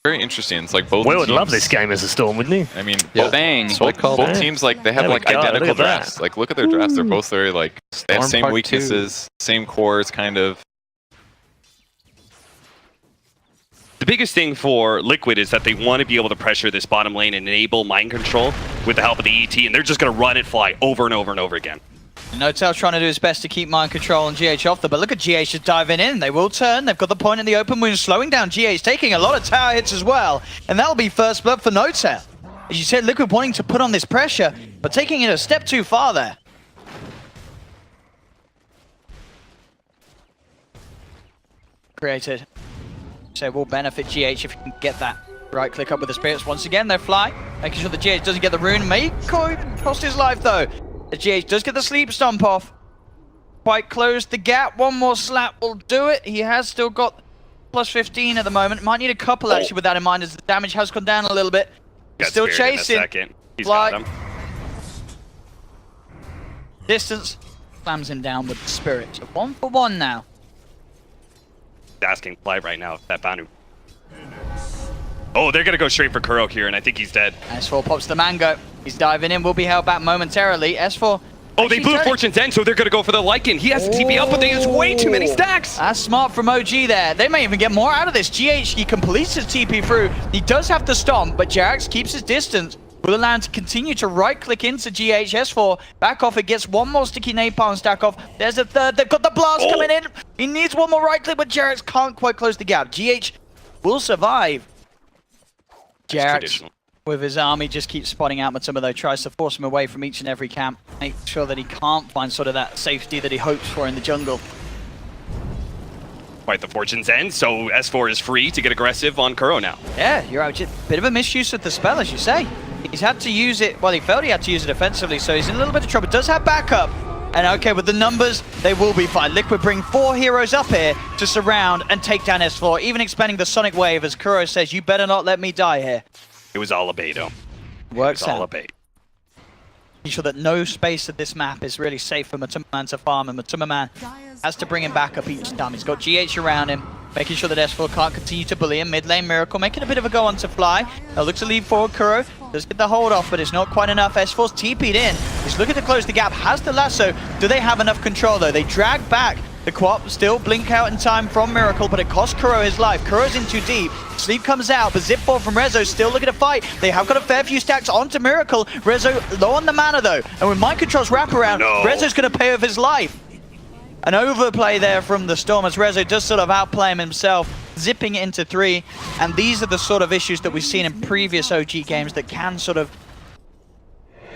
very interesting. It's like both We teams, would love this game as a Storm, wouldn't you? I mean, Yeah. both, Bang. both teams, like, they have There we like go, look identical at that. drafts. Like, look at their drafts. They're both very like, they have Storm same Part weaknesses, same cores, kind of. The biggest thing for Liquid is that they want to be able to pressure this bottom lane and enable mind control with the help of the ET, and they're just going to run it fly over and over and over again. Notel's trying to do his best to keep mind control and GH off them, but look at GH just diving in. They will turn. They've got the point in the open wound, slowing down GH, taking a lot of tower hits as well, and that'll be first blood for Notel. As you said, Liquid wanting to put on this pressure, but taking it a step too far there. Created. So will benefit GH if you can get that right click up with the spirits. Once again, they fly, making sure the GH doesn't get the rune. May cost his life though. The GH does get the sleep stomp off. Quite closed the gap. One more slap will do it. He has still got plus 15 at the moment. Might need a couple actually with that in mind, as the damage has gone down a little bit. He's still chasing. He's Fly. got him. Distance slams him down with the spirit. So 1 for 1 now. Asking Fly right now, that Banu. Oh, they're gonna go straight for Kuro here, and I think he's dead. S4 pops the mango. He's diving in, will be held back momentarily. S4. Oh, they blew Fortune's End, so they're gonna go for the Lycan. He has to TP up, but they use way too many stacks. That's smart from OG there. They may even get more out of this. GH, he completes his TP through. He does have to stomp, but Jarax keeps his distance. Will allow him to continue to right-click into GH. S4, back off. It gets one more sticky napalm stack off. There's a third. They've got the blast coming in. He needs one more right-click, but Jarax can't quite close the gap. GH will survive. Jarax, with his army, just keeps spotting out Matuma though, tries to force him away from each and every camp, make sure that he can't find sort of that safety that he hopes for in the jungle. Quite the Fortune's End, so S4 is free to get aggressive on Kuro now. Yeah, you're out. Just a bit of a misuse of the spell, as you say. He's had to use it, well, he felt he had to use it offensively, so he's in a little bit of trouble. Does have backup. And okay, with the numbers, they will be fine. Liquid bring 4 heroes up here to surround and take down S4, even expending the Sonic Wave, as Kuro says, you better not let me die here. It was all a bait, though. Works It was all a out. bait. Making sure that no space of this map is really safe for Matuma Man to farm, and Matuma Man has to bring him back up each time. He's got GH around him, making sure that S4 can't continue to bully him. Mid lane Miracle making a bit of a go on to Fly. Looks to lead forward. Kuro does get the hold off, but it's not quite enough. S4's TP'd in. He's looking to close the gap. Has the lasso. Do they have enough control though? They drag back. The Quap still blink out in time from Miracle, but it costs Kuro his life. Kuro's in too deep. Sleep comes out, but Zip 4 from Rezo still looking to fight. They have got a fair few stacks onto Miracle. Rezo low on the mana though, and with Mind Control's wraparound, Rezo's going to pay with his life. An overplay there from the Storm as Rezo does sort of outplay him himself, zipping it into 3. And these are the sort of issues that we've seen in previous OG games that can sort of,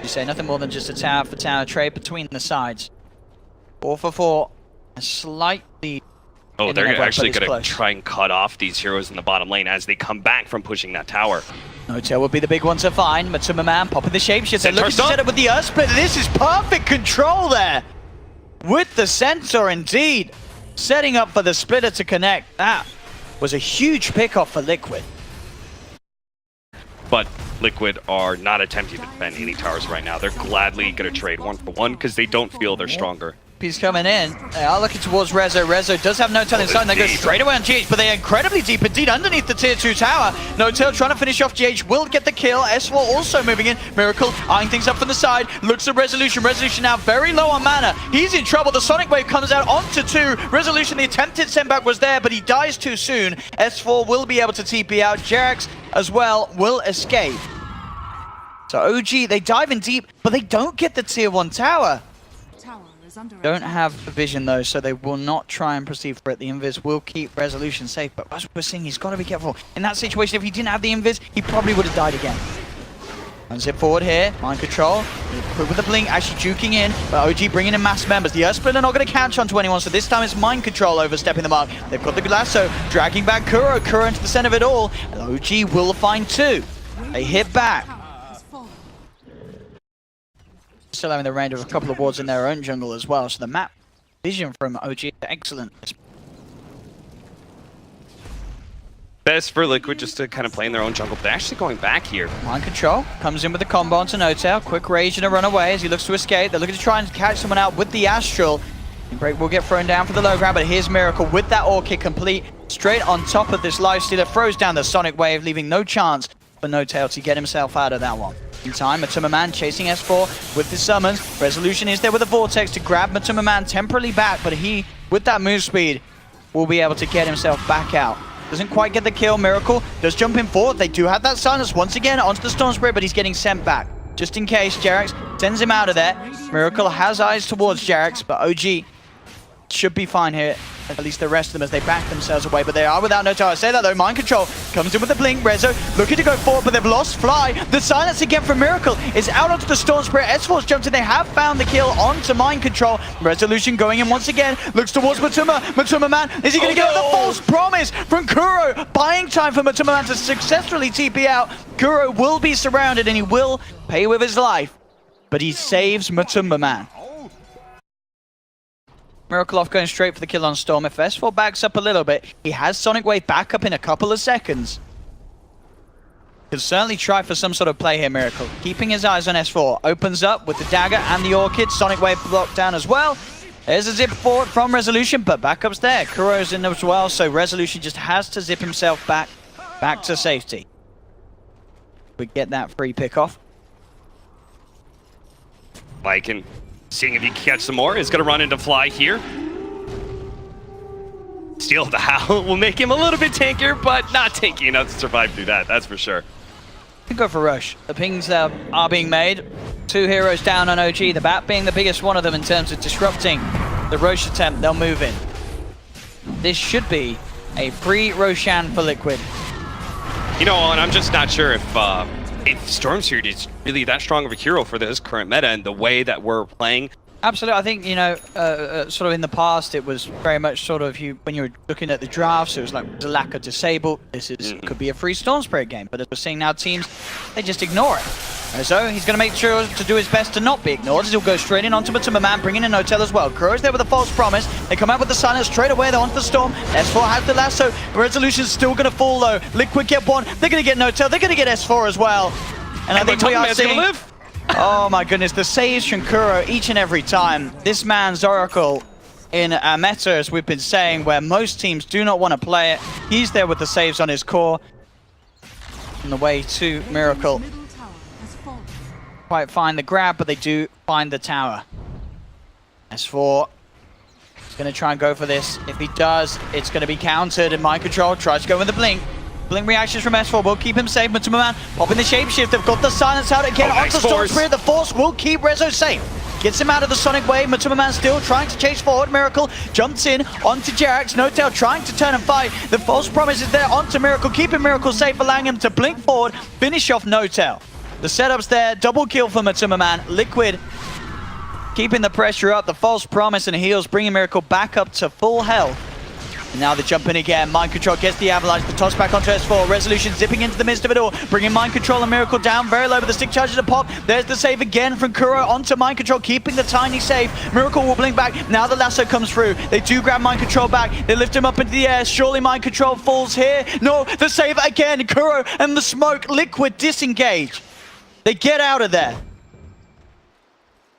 you say, nothing more than just a tower for tower trade between the sides. 4 for 4. Slightly. Oh, they're actually going to try and cut off these heroes in the bottom lane as they come back from pushing that tower. Notel would be the big one to find. Matuma Man popping the shapeshifter. Looking to set up with the Earth Splitter. This is perfect control there. With the Centaur indeed. Setting up for the Splitter to connect. That was a huge pickoff for Liquid. But Liquid are not attempting to defend any towers right now. They're gladly going to trade 1 for 1 because they don't feel they're stronger. He's coming in. They are looking towards Rezo. Rezo does have Notel inside, and they go straight away on GH, but they are incredibly deep indeed underneath the tier 2 tower. Notel trying to finish off GH, will get the kill. S4 also moving in. Miracle eyeing things up from the side. Looks at Resolution. Resolution now very low on mana. He's in trouble. The Sonic Wave comes out onto 2. Resolution, the attempted send back was there, but he dies too soon. S4 will be able to TP out. Jerax as well will escape. So OG, they dive in deep, but they don't get the tier 1 tower. Don't have vision though, so they will not try and proceed for it. The invis will keep Resolution safe, but as we're seeing, he's got to be careful. In that situation, if he didn't have the invis, he probably would have died again. And zip forward here, Mind Control, quick with the blink, actually juking in, but OG bringing in mass members. The Earth Splitter not going to catch on to anyone, so this time it's Mind Control overstepping the mark. They've got the lasso, dragging back Kuro. Kuro into the center of it all, and OG will find 2. They hit back. Still having the range of a couple of wards in their own jungle as well, so the map vision from OG is excellent. Best for Liquid just to kind of play in their own jungle, but actually going back here. Mind Control comes in with the combo onto Notel. Quick rage and a run away as he looks to escape. They're looking to try and catch someone out with the Astral. Break will get thrown down for the low ground, but here's Miracle with that Orchid complete. Straight on top of this Lifestealer, throws down the Sonic Wave, leaving no chance for No-Tail to get himself out of that one. In time, Matuma Man chasing S4 with the summons. Resolution is there with a Vortex to grab Matuma Man temporarily back, but he, with that move speed, will be able to get himself back out. Doesn't quite get the kill. Miracle does jump in forward. They do have that silence once again onto the Storm Spirit, but he's getting sent back. Just in case, Jerax sends him out of there. Miracle has eyes towards Jerax, but OG should be fine here. At least the rest of them as they back themselves away, but they are without No-Tail. I say that though, Mind Control comes in with the blink. Rezo looking to go forward, but they've lost Fly. The silence again from Miracle is out onto the Storm Spirit. S4's jumped in. They have found the kill onto Mind Control. Resolution going in once again. Looks towards Matuma. Matuma Man, is he going to get the false promise from Kuro? Buying time for Matuma Man to successfully TP out. Kuro will be surrounded and he will pay with his life, but he saves Matuma Man. Miracle off going straight for the kill on Storm. If S4 backs up a little bit, he has Sonic Wave back up in a couple of seconds. Can certainly try for some sort of play here, Miracle. Keeping his eyes on S4. Opens up with the dagger and the Orchid. Sonic Wave blocked down as well. There's a zip forward from Resolution, but backup's there. Kuro's in as well, so Resolution just has to zip himself back to safety. We get that free pick off. Lycan, seeing if he can catch some more, is going to run into Fly here. Steal the Howl will make him a little bit tankier, but not tanky enough to survive through that, that's for sure. You go for Rush. The pings are being made. 2 heroes down on OG, the Bat being the biggest one of them in terms of disrupting the Roche attempt. They'll move in. This should be a free Roshan for Liquid. You know, and I'm just not sure if Storm Spirit is really that strong of a hero for this current meta and the way that we're playing. Absolutely. I think, you know, sort of in the past, it was very much sort of when you were looking at the drafts, it was like there's a lack of disable. This is could be a free Storm Spirit game, but as we're seeing now, teams, they just ignore it. And so he's going to make sure to do his best to not be ignored, as he'll go straight in onto Matuma Man, bringing in No-Tail as well. Kuro's there with a false promise. They come out with the silence straight away. They're onto the Storm. S4 has the lasso. Resolution's still going to fall though. Liquid get one. They're going to get No-Tail. They're going to get S4 as well. And I think we are seeing... Oh my goodness, the saves from Kuro each and every time. This man's Oracle in a meta, as we've been saying, where most teams do not want to play it. He's there with the saves on his core. On the way to Miracle. Quite find the grab, but they do find the tower. S4 is going to try and go for this. If he does, it's going to be countered, and Mind Control tries to go with the blink. Blink reactions from S4 will keep him safe. Matuma Man popping the shapeshift. They've got the silence out again onto Storm Spirit. The force will keep Rezo safe. Gets him out of the Sonic Wave. Matuma Man still trying to chase forward. Miracle jumps in onto Jerax. No-Tail trying to turn and fight. The false promise is there onto Miracle, keeping Miracle safe, allowing him to blink forward, finish off No-Tail. The setup's there. Double kill for Matuma Man. Liquid keeping the pressure up. The false promise and heals, bringing Miracle back up to full health. And now they jump in again. Mind Control gets the avalanche. The toss back onto S4. Resolution zipping into the midst of it all. Bringing Mind Control and Miracle down very low, but the stick charges to pop. There's the save again from Kuro onto Mind Control, keeping the tiny save. Miracle will blink back. Now the lasso comes through. They do grab Mind Control back. They lift him up into the air. Surely Mind Control falls here. No, the save again. Kuro and the smoke. Liquid disengage. They get out of there.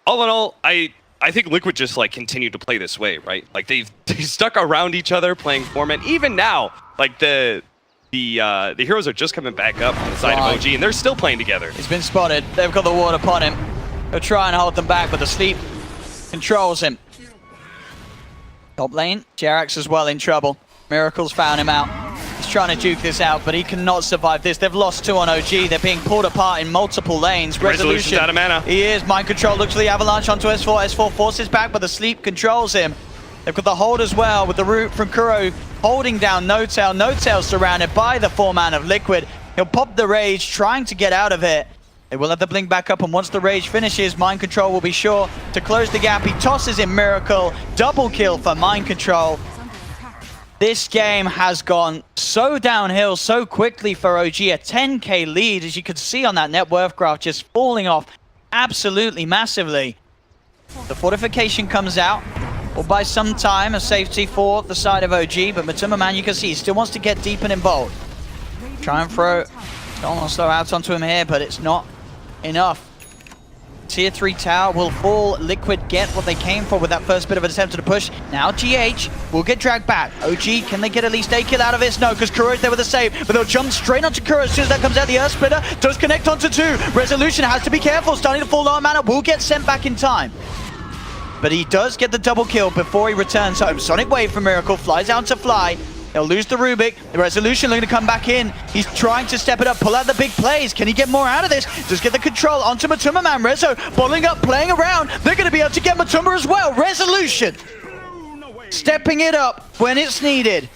All in all, I think Liquid just like continued to play this way, right? Like they stuck around each other playing format. Even now, like the heroes are just coming back up on the side of OG, and they're still playing together. He's been spotted. They've got the ward upon him. They'll try and hold them back, but the sleep controls him. Top lane, Jerax as well in trouble. Miracle's found him out. He's trying to duke this out, but he cannot survive this. They've lost 2 on OG. They're being pulled apart in multiple lanes. Resolution's out of mana. He is. Mind Control looks for the avalanche onto S4. S4 forces back, but the sleep controls him. They've got the hold as well, with the root from Kuro holding down No-Tail. No-Tail surrounded by the 4-man of Liquid. He'll pop the rage, trying to get out of it. They will have the blink back up, and once the rage finishes, Mind Control will be sure to close the gap. He tosses in Miracle. Double kill for Mind Control. This game has gone so downhill so quickly for OG. A 10k lead, as you could see on that net worth graph, just falling off absolutely massively. The fortification comes out. Will buy some time of safety for the side of OG, but Matuma Man, you can see, he still wants to get deep and involved. Try and throw. Don't want to slow out onto him here, but it's not enough. Tier 3 tower will fall. Liquid get what they came for with that first bit of an attempt to push. Now GH will get dragged back. OG, can they get at least a kill out of this? No, because Kuro's there with a save, but they'll jump straight onto Kuro as soon as that comes out. The Earth Splitter does connect onto 2. Resolution has to be careful, starting to fall low on mana, will get sent back in time. But he does get the double kill before he returns home. Sonic Wave from Miracle, flies out to Fly. They'll lose the Rubik. The Resolution looking to come back in. He's trying to step it up, pull out the big plays. Can he get more out of this? Does get the control onto Matuma Man. Rezo bottling up, playing around. They're going to be able to get Matuma as well. Resolution stepping it up when it's needed.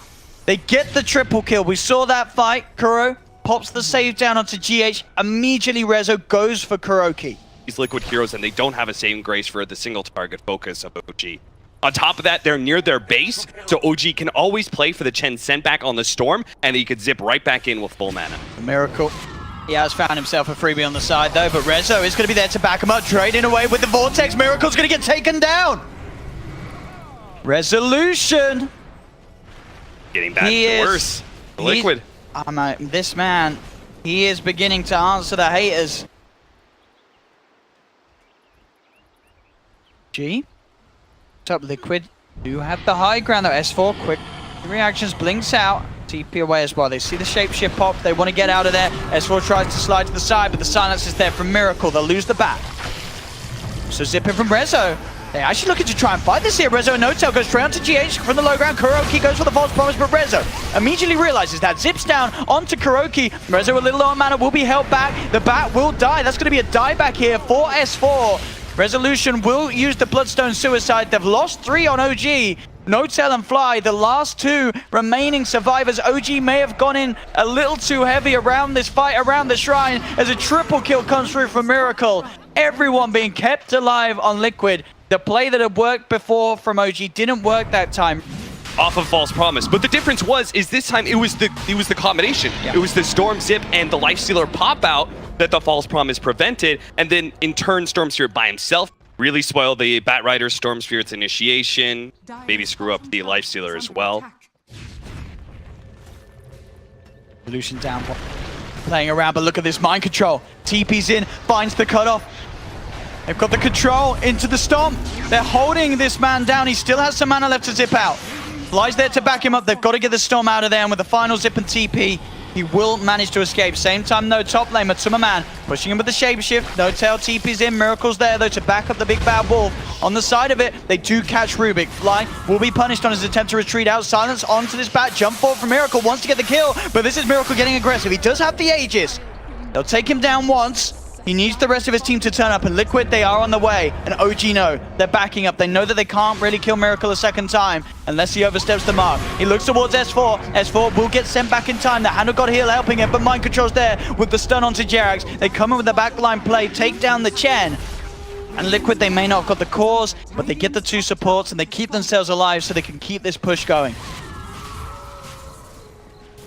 They get the triple kill. We saw that fight. Kuro pops the save down onto GH. Immediately Rezo goes for Kuroki. These Liquid heroes, and they don't have a saving grace for the single target focus of OG. On top of that, they're near their base, so OG can always play for the Chen sent back on the Storm, and he could zip right back in with full mana. Miracle. He has found himself a freebie on the side though, but Rezo is going to be there to back him up, trading away with the Vortex. Miracle's going to get taken down. Resolution. Getting back to worse. Liquid. This man, he is beginning to answer the haters. G. Top Liquid do have the high ground though. S4 quick reactions, blinks out, TP away as well. They see the shapeshift pop, they want to get out of there. S4 tries to slide to the side, but the silence is there from Miracle. They'll lose the bat. So zipping from Rezo. They're actually looking to try and fight this here. Rezo and No-Tail goes straight onto GH from the low ground. Kuroki goes for the false promise, but Rezo immediately realizes that. Zips down onto Kuroki. Rezo a little low on mana, will be held back. The bat will die. That's going to be a dieback here for S4. Resolution will use the Bloodstone Suicide. They've lost 3 on OG. No-Tail and Fly, the last 2 remaining survivors. OG may have gone in a little too heavy around this fight, around the shrine, as a triple kill comes through from Miracle. Everyone being kept alive on Liquid. The play that had worked before from OG didn't work that time. Off of False Promise, but the difference is this time it was the combination. It was the Storm Zip and the Lifestealer pop out that the False Promise prevented, and then in turn Storm Spirit by himself really spoiled the Bat Rider Storm Spirit's initiation, maybe screw up the Lifestealer as well. Resolution down, playing around, but look at this mind control. TP's in, finds the cutoff. They've got the control into the Stomp. They're holding this man down. He still has some mana left to zip out. Fly's there to back him up. They've got to get the Storm out of there, and with the final zip and TP, he will manage to escape. Same time, no top lane, Matuma Man pushing him with the shapeshift. No-Tail TP's in. Miracle's there, though, to back up the big bad wolf. On the side of it, they do catch Rubik. Fly will be punished on his attempt to retreat out. Silence onto this bat. Jump forward from Miracle. Wants to get the kill, but this is Miracle getting aggressive. He does have the Aegis. They'll take him down once. He needs the rest of his team to turn up, and Liquid, they are on the way. And OG know. They're backing up. They know that they can't really kill Miracle a second time unless he oversteps the mark. He looks towards S4. S4 will get sent back in time. The Handle God Heal helping him, but Mind Control's there with the stun onto Jerax. They come in with the backline play, take down the Chen. And Liquid, they may not have got the cores, but they get the 2 supports and they keep themselves alive so they can keep this push going.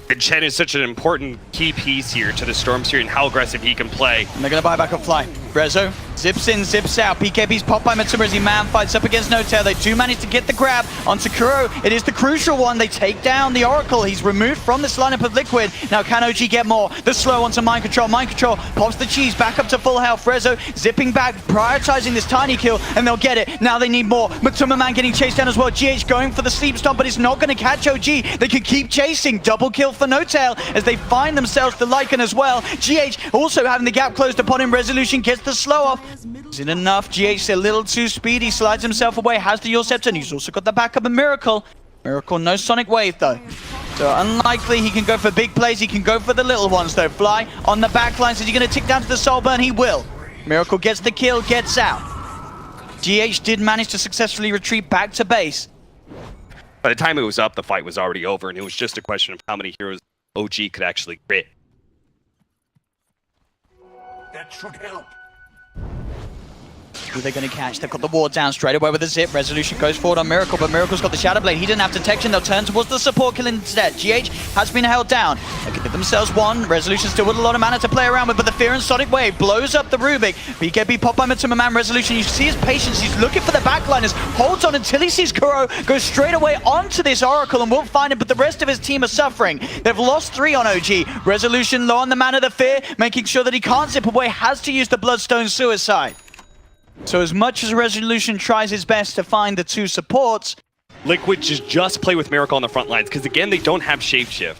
And Chen is such an important key piece here to the Storm Spirit and how aggressive he can play. And they're going to buy back a Fly. Rezo zips in, zips out. BKB's popped by Matsuma as he man fights up against No-Tail. They do manage to get the grab onto Kuro. It is the crucial one. They take down the Oracle. He's removed from this lineup of Liquid. Now can OG get more? The slow onto Mind Control. Mind Control pops the cheese back up to full health. Rezo zipping back, prioritizing this tiny kill, and they'll get it. Now they need more. Matuma Man getting chased down as well. GH going for the sleep stomp, but it's not going to catch OG. They can keep chasing. Double kill for No-Tail as they find themselves the Lycan as well. GH also having the gap closed upon him. Resolution gets the slow off. Is it enough? GH a little too speedy, slides himself away, has the Yule Scepter, and he's also got the backup of Miracle. Miracle, no Sonic Wave though. So unlikely he can go for big plays, he can go for the little ones though. Fly on the backline, says he's going to tick down to the Soul Burn, he will. Miracle gets the kill, gets out. GH did manage to successfully retreat back to base. By the time it was up, the fight was already over, and it was just a question of how many heroes OG could actually crit. That should help. Who they're going to catch? They've got the ward down straight away with a zip. Resolution goes forward on Miracle, but Miracle's got the Shadow Blade. He didn't have detection. They'll turn towards the support kill instead. GH has been held down. They can give themselves one. Resolution still with a lot of mana to play around with, but the Fear and Sonic Wave blows up the Rubik. BKB popped by Matuma Man. Resolution, you see his patience. He's looking for the backliners. Holds on until he sees Kuro. Goes straight away onto this Oracle and won't find him, but the rest of his team are suffering. They've lost 3 on OG. Resolution low on the mana, the Fear, making sure that he can't zip away. Has to use the Bloodstone Suicide. So as much as Resolution tries his best to find the two supports, Liquid just play with Miracle on the front lines, because again, they don't have Shapeshift.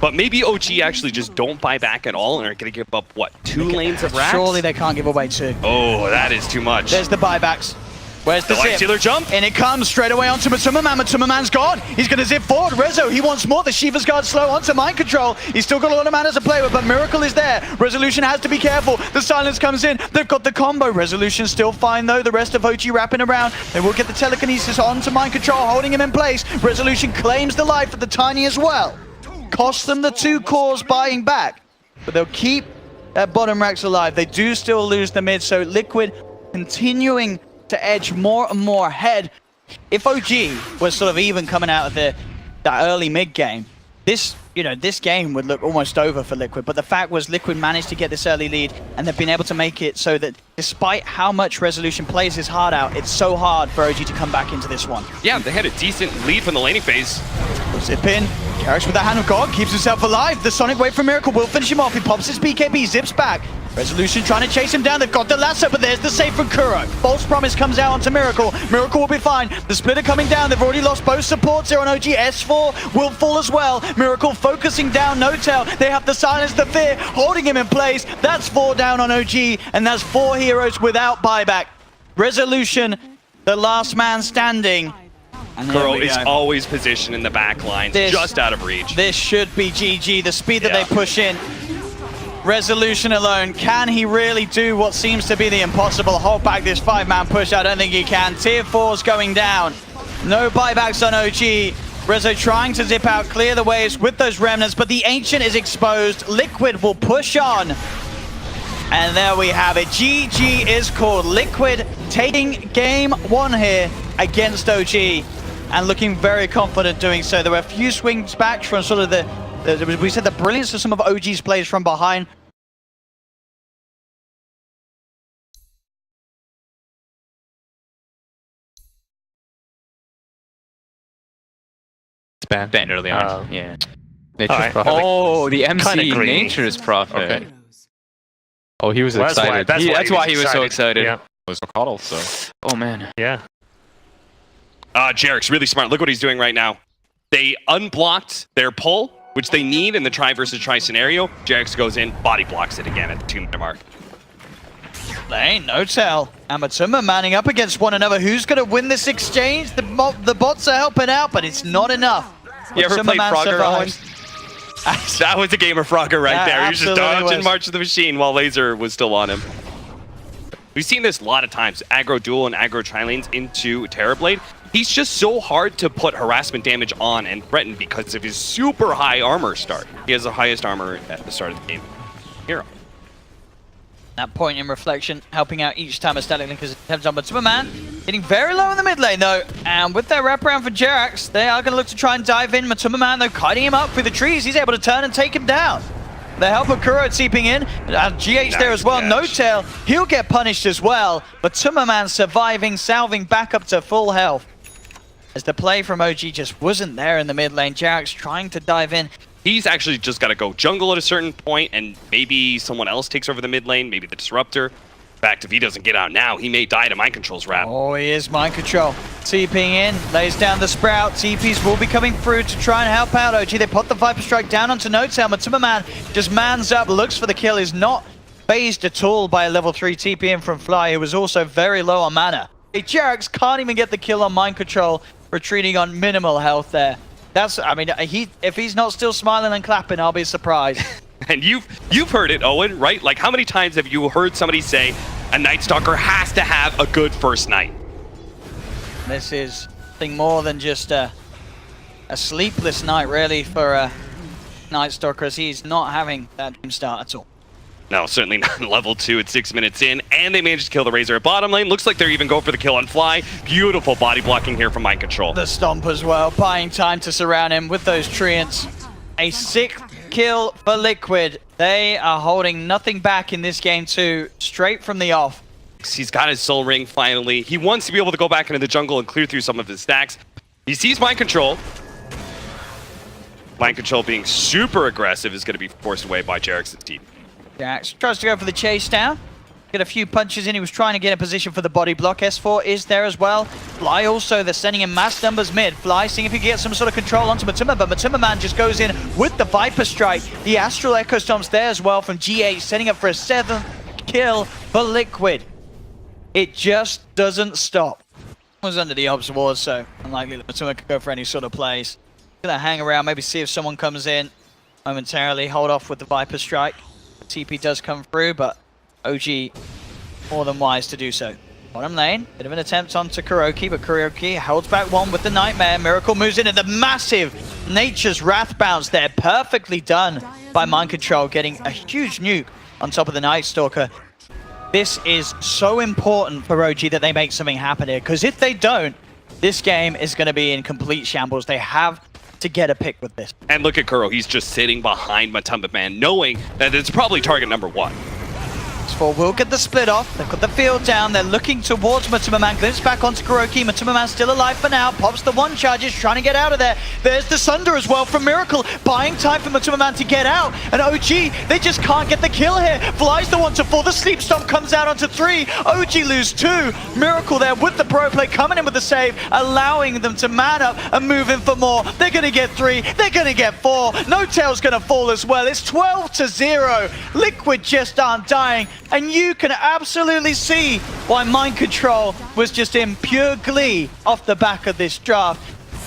But maybe OG actually just don't buy back at all and are going to give up, what, 2 lanes of racks? surely they can't give away 2. Oh, that is too much. There's the buybacks. Where's the zip? Stealer jump? And it comes straight away onto Matuma-Man. Matuma-Man's gone. He's going to zip forward. Rezo, he wants more. The Shiva's Guard slow onto Mind Control. He's still got a lot of mana to play with, but Miracle is there. Resolution has to be careful. The silence comes in. They've got the combo. Resolution still fine, though. The rest of OG wrapping around. They will get the telekinesis onto Mind Control, holding him in place. Resolution claims the life of the Tiny as well. Cost them the 2 cores buying back, but they'll keep their bottom racks alive. They do still lose the mid, so Liquid continuing to edge more and more ahead. If OG was sort of even coming out of that early mid game, this game would look almost over for Liquid. But the fact was Liquid managed to get this early lead, and they've been able to make it so that despite how much Resolution plays his heart out, it's so hard for OG to come back into this one. Yeah, they had a decent lead from the laning phase. Zip in. Katowice with the Hand of God keeps himself alive. The Sonic Wave from Miracle will finish him off. He pops his BKB, zips back. Resolution trying to chase him down. They've got the lasso, but there's the save from Kuro. False Promise comes out onto Miracle. Miracle will be fine. The Splitter coming down. They've already lost both supports here on OG. S4 will fall as well. Miracle focusing down No-Tail. They have to silence the fear, holding him in place. That's 4 down on OG, and that's 4 heroes without buyback. Resolution, the last man standing. And Kuro is always positioned in the back line, just out of reach. This should be GG. The speed that they push in. Resolution alone, can he really do what seems to be the impossible? Hold back this 5-man push? I don't think he can. Tier 4's going down. No buybacks on OG. Rezo trying to zip out, clear the waves with those remnants, but the Ancient is exposed. Liquid will push on. And there we have it. GG is called. Liquid taking game 1 here against OG and looking very confident doing so. There were a few swings back from sort of we said the brilliance of some of OG's plays from behind. Banned early on. Yeah. Alright. Oh, the MC Kinda greedy. Nature's Prophet. Okay. Oh, he was excited. That's why he was so excited. Yeah. It was Coddle, so. Oh, man. Yeah. Jarek's really smart. Look what he's doing right now. They unblocked their pull, which they need in the try versus try scenario. Jarek's goes in, body blocks it again at the 2-minute mark. There ain't no tell. Amatuma manning up against one another. Who's going to win this exchange? The bots are helping out, but it's not enough. You ever played Man Frogger, Owen? survives. That was a game of Frogger right Yeah, there. He was just absolutely dodging was. March of the Machine while Laser was still on him. We've seen this a lot of times. Aggro duel and aggro tri-lanes into Terrorblade. He's just so hard to put harassment damage on and threaten because of his super high armor start. He has the highest armor at the start of the game. Hero. That point in reflection, helping out each time a static link as it attempts on Matuma-Man. Getting very low in the mid lane though, and with their wraparound for Jerax, they are going to look to try and dive in. Matuma-Man though, kiting him up through the trees. He's able to turn and take him down. The help of Kuro seeping in, GH there as well. No-Tail, he'll get punished as well. But Matuma-Man surviving, salving back up to full health. As the play from OG just wasn't there in the mid lane. Jerax trying to dive in. He's actually just got to go jungle at a certain point, and maybe someone else takes over the mid lane, maybe the Disruptor. In fact, if he doesn't get out now, he may die to Mind Control's wrap. Oh, he is Mind Control. TPing in, lays down the Sprout. TPs will be coming through to try and help out OG. They put the Viper Strike down onto No-Tail. Matuma-Man just mans up, looks for the kill, is not phased at all by a level 3 TP in from Fly, who was also very low on mana. Jerax can't even get the kill on Mind Control, retreating on minimal health there. That's, I mean, if he's not still smiling and clapping, I'll be surprised. And you've heard it, Owen, right? Like, how many times have you heard somebody say a Night Stalker has to have a good first night? This is nothing more than just a sleepless night, really, for Night Stalker, as he's not having that dream start at all. No, certainly not level 2 at 6 minutes in, and they managed to kill the Razor at bottom lane. Looks like they're even going for the kill on Fly. Beautiful body blocking here from Mind Control. The Stomp as well, buying time to surround him with those Treants. A 6th kill for Liquid. They are holding nothing back in this game too, straight from the off. He's got his Soul Ring finally. He wants to be able to go back into the jungle and clear through some of his stacks. He sees Mind Control. Mind Control being super aggressive is going to be forced away by Jerax's team. Jax tries to go for the chase down. Get a few punches in. He was trying to get a position for the body block. S4 is there as well. Fly also, they're sending in mass numbers mid. Fly seeing if he can get some sort of control onto Matuma, but Matuma Man just goes in with the Viper Strike. The Astral Echo Stomp's there as well from GH, setting up for a 7th kill for Liquid. It just doesn't stop. Was under the Obs Ward, so unlikely that Matuma could go for any sort of plays. Gonna hang around, maybe see if someone comes in momentarily. Hold off with the Viper Strike. TP does come through, but OG more than wise to do so. Bottom lane, bit of an attempt onto Kuroki, but Kuroki holds back one with the Nightmare. Miracle moves in, and the massive Nature's Wrath bounce there. Perfectly done by Mind Control, getting a huge nuke on top of the Night Stalker. This is so important for OG that they make something happen here, because if they don't, this game is going to be in complete shambles. They have to get a pick with this. And look at Kuro, he's just sitting behind Matuma Man, knowing that it's probably target number 1. S4 will get the split off. They've got the field down. They're looking towards Matuma Man. Glimpse back onto Kuroki. Matuma Man still alive for now. Pops the 1 charges, trying to get out of there. There's the Sunder as well from Miracle. Buying time for Matuma Man to get out. And OG, they just can't get the kill here. Flies the 1 to 4. The Sleep Stomp comes out onto 3. OG lose 2. Miracle there with the pro play coming in with the save, allowing them to man up and move in for more. They're going to get 3. They're going to get 4. No Tail's going to fall as well. It's 12-0. Liquid just aren't dying. And you can absolutely see why Mind Control was just in pure glee off the back of this draft.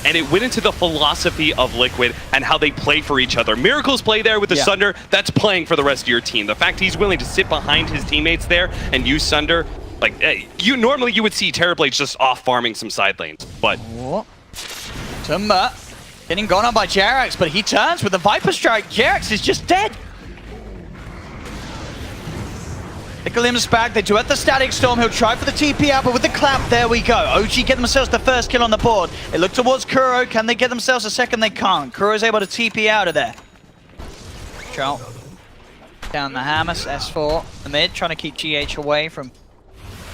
And it went into the philosophy of Liquid and how they play for each other. Miracle's play there with the Sunder, that's playing for the rest of your team. The fact he's willing to sit behind his teammates there and use Sunder, like, normally you would see Terrorblades just off farming some side lanes, but... Tumba getting gone on by Jerax, but he turns with the Viper Strike. Jerax is just dead. Glimpse back, they do at the Static Storm, he'll try for the TP out, but with the clap, there we go. OG get themselves the first kill on the board. They look towards Kuro, can they get themselves a second? They can't. Kuro's able to TP out of there. Troll. Down the Hammers, S4, the mid, trying to keep GH away from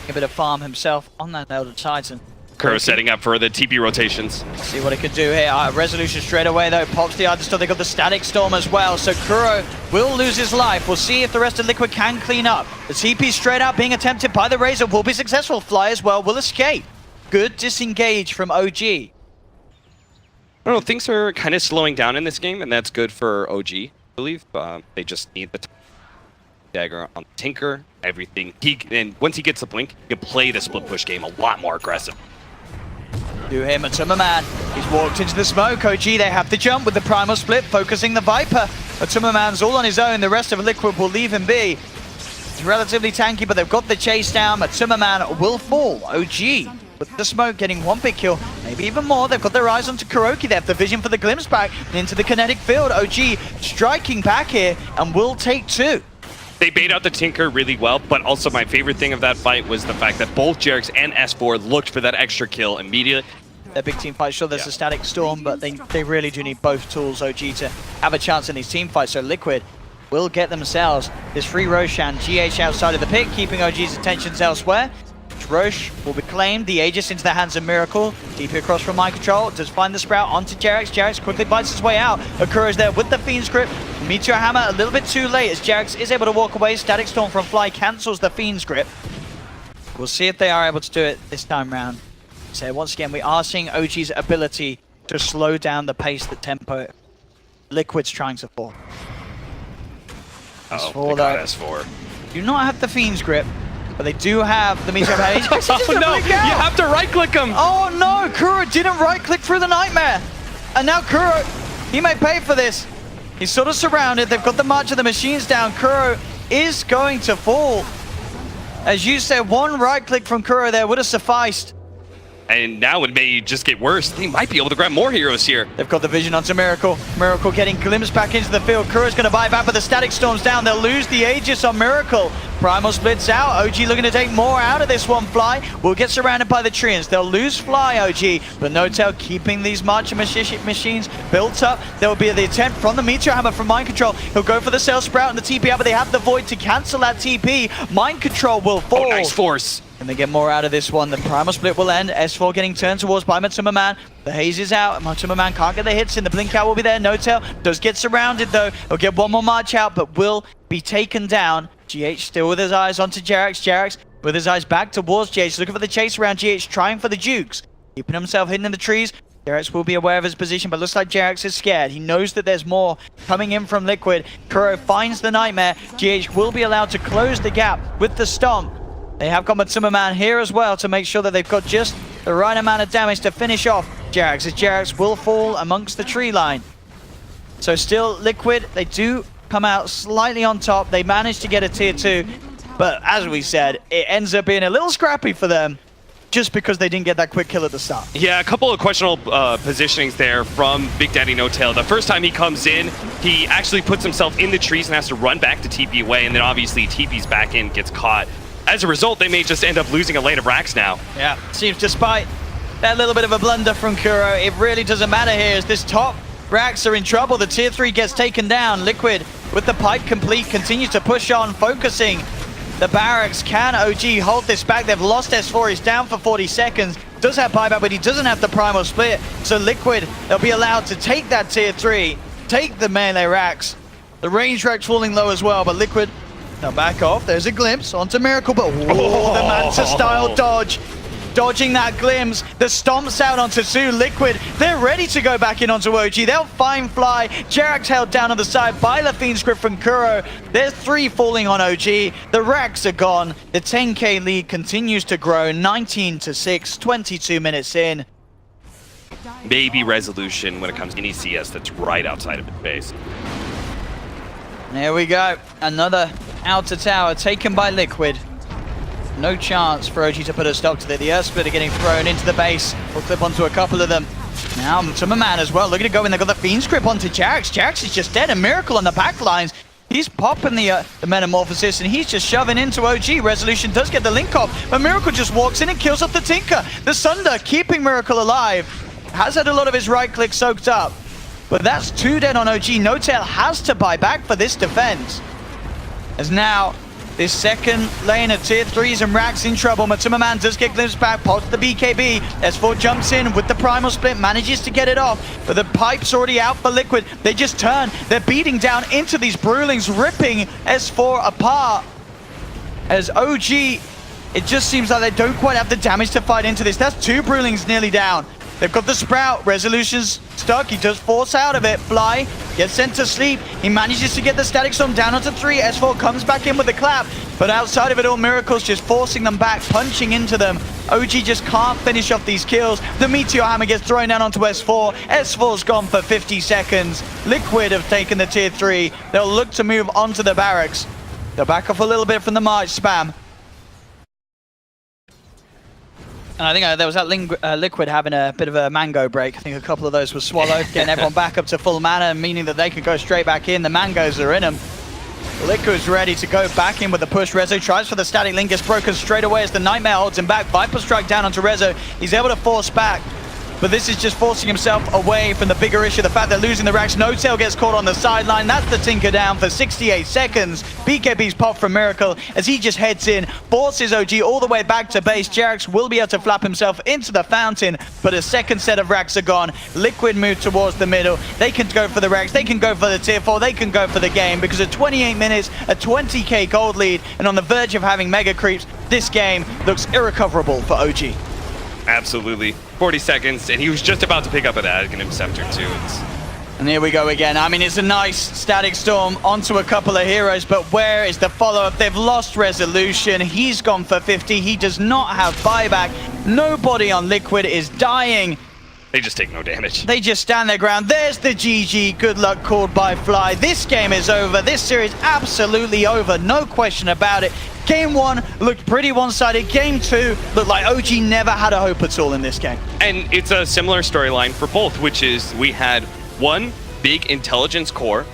a bit of farm himself on that Elder Titan. Kuro setting up for the TP rotations. See what it could do here. Resolution straight away though. Pops the Elder Storm. They got the Static Storm as well. So Kuro will lose his life. We'll see if the rest of Liquid can clean up. The TP straight out being attempted by the Razor will be successful. Fly as well will escape. Good disengage from OG. I don't know, things are kind of slowing down in this game, and that's good for OG, I believe. They just need the dagger on Tinker, everything. And once he gets the blink, he can play the split push game a lot more aggressive. Do him, Matuma Man. He's walked into the smoke. OG, they have to jump with the Primal Split, focusing the Viper. Matuma Man's all on his own. The rest of Liquid will leave him be. It's relatively tanky, but they've got the chase down. Matuma Man will fall. OG with the smoke getting 1 big kill, maybe even more. They've got their eyes onto Kuroki. They have the vision for the glimpse back into the kinetic field. OG striking back here and will take 2. They bait out the Tinker really well, but also my favorite thing of that fight was the fact that both Jerax and S4 looked for that extra kill immediately. Their big team fight, sure there's a Static Storm, but they really do need both tools, OG, to have a chance in these team fights. So Liquid will get themselves this free Roshan. GH outside of the pick, keeping OG's attentions elsewhere. Roche will be claimed, the Aegis into the hands of Miracle. DP across from Mind Control, does find the Sprout onto Jerax. Jerax quickly bites his way out. Akura's there with the Fiend's Grip. Meteor Hammer a little bit too late as Jerax is able to walk away. Static Storm from Fly cancels the Fiend's Grip. We'll see if they are able to do it this time round. So once again, we are seeing OG's ability to slow down the pace, the tempo Liquid's trying to fall. Oh, they got S4. Do not have the Fiend's Grip, but they do have the Meteor Hammer. Oh no, you have to right-click him! Oh no, Kuro didn't right-click through the Nightmare. And now Kuro, he may pay for this. He's sort of surrounded. They've got the March of the Machines down. Kuro is going to fall. As you said, 1 right-click from Kuro there would have sufficed. And now it may just get worse. They might be able to grab more heroes here. They've got the vision onto Miracle. Miracle getting glimpsed back into the field. Kuro's going to buy back, but the Static Storm's down. They'll lose the Aegis on Miracle. Primal splits out. OG looking to take more out of this one. Fly will get surrounded by the Treants. They'll lose Fly, OG, but No Tail keeping these March of Machines built up. There will be the attempt from the Meteor Hammer from Mind Control. He'll go for the Sail Sprout and the TP out, but they have the Void to cancel that TP. Mind Control will fall. Oh, nice force. And they get more out of this one. The Primal Split will end. S4 getting turned towards by Matuma Man. The haze is out. Matuma Man can't get the hits in. The blink out will be there. No Tail does get surrounded though. He'll get 1 more march out, but will be taken down GH still with his eyes onto Jerax. Jerax with his eyes back towards GH, looking for the chase around GH, trying for the jukes. Keeping himself hidden in the trees. Jerax will be aware of his position, but looks like Jerax is scared. He knows that there's more coming in from Liquid. Kuro finds the Nightmare. GH will be allowed to close the gap with the Stomp. They have got Matsumaman here as well to make sure that they've got just the right amount of damage to finish off Jerax, as Jerax will fall amongst the tree line. So still Liquid, they do come out slightly on top. They managed to get a tier 2, but as we said, it ends up being a little scrappy for them just because they didn't get that quick kill at the start. Yeah, a couple of questionable positionings there from Big Daddy No Tail. The first time he comes in, he actually puts himself in the trees and has to run back to TP away, and then obviously TP's back in, gets caught. As a result, they may just end up losing a lane of racks now. Yeah. Seems despite that little bit of a blunder from Kuro, it really doesn't matter here as this top racks are in trouble. The tier 3 gets taken down. Liquid with the pipe complete continues to push on, focusing the barracks. Can OG hold this back? They've lost S4. He's down for 40 seconds. Does have buyback, but he doesn't have the primal split. So Liquid, they'll be allowed to take that tier 3, take the melee racks. The range racks falling low as well, but Liquid, they'll back off. There's a glimpse onto Miracle, but the Manta-style dodge. Dodging that glimpse, the stomps out onto Sue. Liquid, they're ready to go back in onto OG. They'll find Fly. Jerax held down on the side by the Fiend script from Kuro. There's 3 falling on OG. The racks are gone. The 10k lead continues to grow. 19-6, 22 minutes in. Maybe resolution when it comes to any CS that's right outside of its base. There we go. Another outer tower taken by Liquid. No chance for OG to put a stop to it. The Earth Splitter getting thrown into the base. We'll clip onto a couple of them. Now Matsumaman as well, looking to go in. They've got the Fiend script onto Jerax. Jerax is just dead. A Miracle on the back lines. He's popping the Metamorphosis, and he's just shoving into OG. Resolution does get the link off, but Miracle just walks in and kills off the Tinker. The Sunder keeping Miracle alive. Has had a lot of his right click soaked up, but that's 2 dead on OG. No Tail has to buy back for this defense. As now, this second lane of tier 3s and racks in trouble. Matsumaman does get glimpsed back, pops the BKB. S4 jumps in with the primal split, manages to get it off, but the pipe's already out for Liquid. They just turn, they're beating down into these Brewlings, ripping S4 apart. As OG, it just seems like they don't quite have the damage to fight into this. That's 2 Brewlings nearly down. They've got the Sprout. Resolution's stuck. He does force out of it. Fly gets sent to sleep. He manages to get the Static Storm down onto 3. S4 comes back in with the clap. But outside of it all, Miracle's just forcing them back, punching into them. OG just can't finish off these kills. The Meteor Hammer gets thrown down onto S4. S4's gone for 50 seconds. Liquid have taken the tier 3. They'll look to move onto the barracks. They'll back off a little bit from the March spam. And I think there was that Liquid having a bit of a mango break. I think a couple of those were swallowed, getting everyone back up to full mana, meaning that they could go straight back in. The mangoes are in them. Liquid's ready to go back in with the push. Rezo tries for the static link, gets broken straight away as the Nightmare holds him back. Viper Strike down onto Rezo. He's able to force back, but this is just forcing himself away from the bigger issue, the fact they're losing the racks. No Tail gets caught on the sideline. That's the Tinker down for 68 seconds. BKB's pop from Miracle as he just heads in, forces OG all the way back to base. Jerax will be able to flap himself into the fountain, but a second set of racks are gone. Liquid move towards the middle. They can go for the racks, they can go for the tier 4, they can go for the game, because at 28 minutes, a 20k gold lead, and on the verge of having mega creeps, this game looks irrecoverable for OG. Absolutely. 40 seconds, and he was just about to pick up an Aghanim Scepter too. And here we go again. I mean, it's a nice Static Storm onto a couple of heroes, but where is the follow-up? They've lost Resolution. He's gone for 50. He does not have buyback. Nobody on Liquid is dying. They just take no damage. They just stand their ground. There's the GG. Good luck called by Fly. This game is over. This series absolutely over. No question about it. Game 1 looked pretty one-sided. Game 2 looked like OG never had a hope at all in this game. And it's a similar storyline for both, which is we had one big intelligence core